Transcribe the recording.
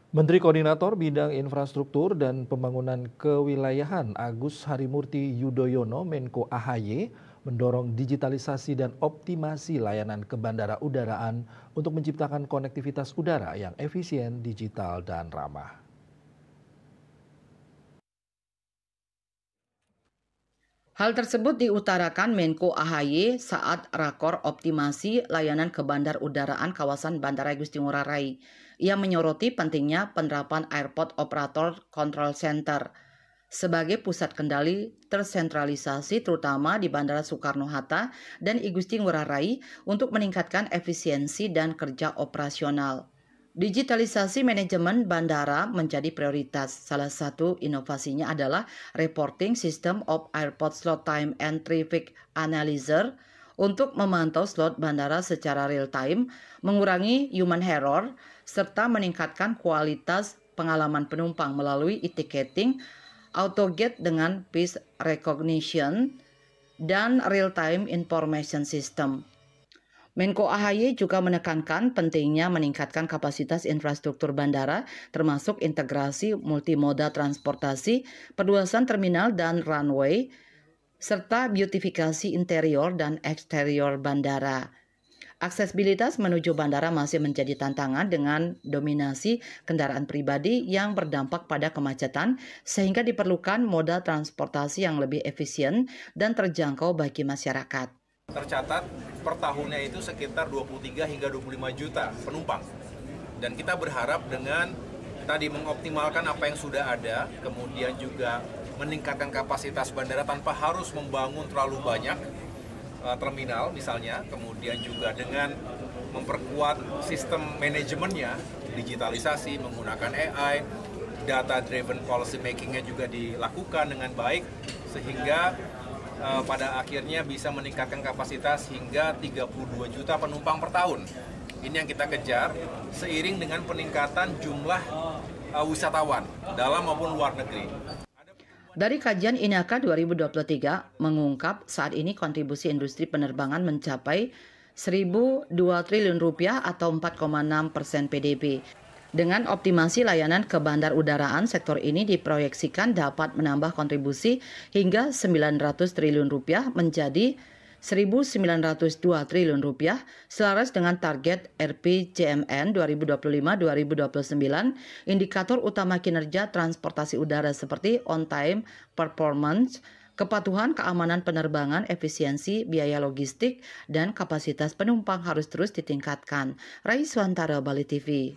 Menteri Koordinator Bidang Infrastruktur dan Pembangunan Kewilayahan Agus Harimurti Yudhoyono Menko AHY mendorong digitalisasi dan optimasi layanan ke bandara udaraan untuk menciptakan konektivitas udara yang efisien, digital, dan ramah. Hal tersebut diutarakan Menko AHY saat rakor optimasi layanan ke bandar udaraan kawasan Bandara Igusti Ngurah Rai. Ia menyoroti pentingnya penerapan Airport Operator Control Center sebagai pusat kendali tersentralisasi terutama di Bandara Soekarno-Hatta dan Igusti Ngurah Rai untuk meningkatkan efisiensi dan kerja operasional. Digitalisasi manajemen bandara menjadi prioritas. Salah satu inovasinya adalah Reporting System of Airport Slot Time and Traffic Analyzer untuk memantau slot bandara secara real time, mengurangi human error, serta meningkatkan kualitas pengalaman penumpang melalui e-ticketing, autogate dengan face recognition, dan real-time information system. Menko AHY juga menekankan pentingnya meningkatkan kapasitas infrastruktur bandara, termasuk integrasi multimoda transportasi, perluasan terminal dan runway, serta beautifikasi interior dan eksterior bandara. Aksesibilitas menuju bandara masih menjadi tantangan dengan dominasi kendaraan pribadi yang berdampak pada kemacetan, sehingga diperlukan moda transportasi yang lebih efisien dan terjangkau bagi masyarakat. Tercatat per tahunnya itu sekitar 23 hingga 25 juta penumpang. Dan kita berharap dengan tadi mengoptimalkan apa yang sudah ada, kemudian juga meningkatkan kapasitas bandara tanpa harus membangun terlalu banyak terminal misalnya, kemudian juga dengan memperkuat sistem manajemennya, digitalisasi, menggunakan AI, data driven policy makingnya juga dilakukan dengan baik, sehingga pada akhirnya bisa meningkatkan kapasitas hingga 32 juta penumpang per tahun. Ini yang kita kejar seiring dengan peningkatan jumlah wisatawan dalam maupun luar negeri. Dari kajian INAKA 2023 mengungkap saat ini kontribusi industri penerbangan mencapai 1.002 triliun rupiah atau 4,6% PDB. Dengan optimasi layanan ke bandar udaraan, sektor ini diproyeksikan dapat menambah kontribusi hingga 900 triliun rupiah menjadi 1.902 triliun rupiah, selaras dengan target RPJMN 2025-2029, indikator utama kinerja transportasi udara seperti on-time performance, kepatuhan keamanan penerbangan, efisiensi, biaya logistik, dan kapasitas penumpang harus terus ditingkatkan. Raiswantara, Bali TV.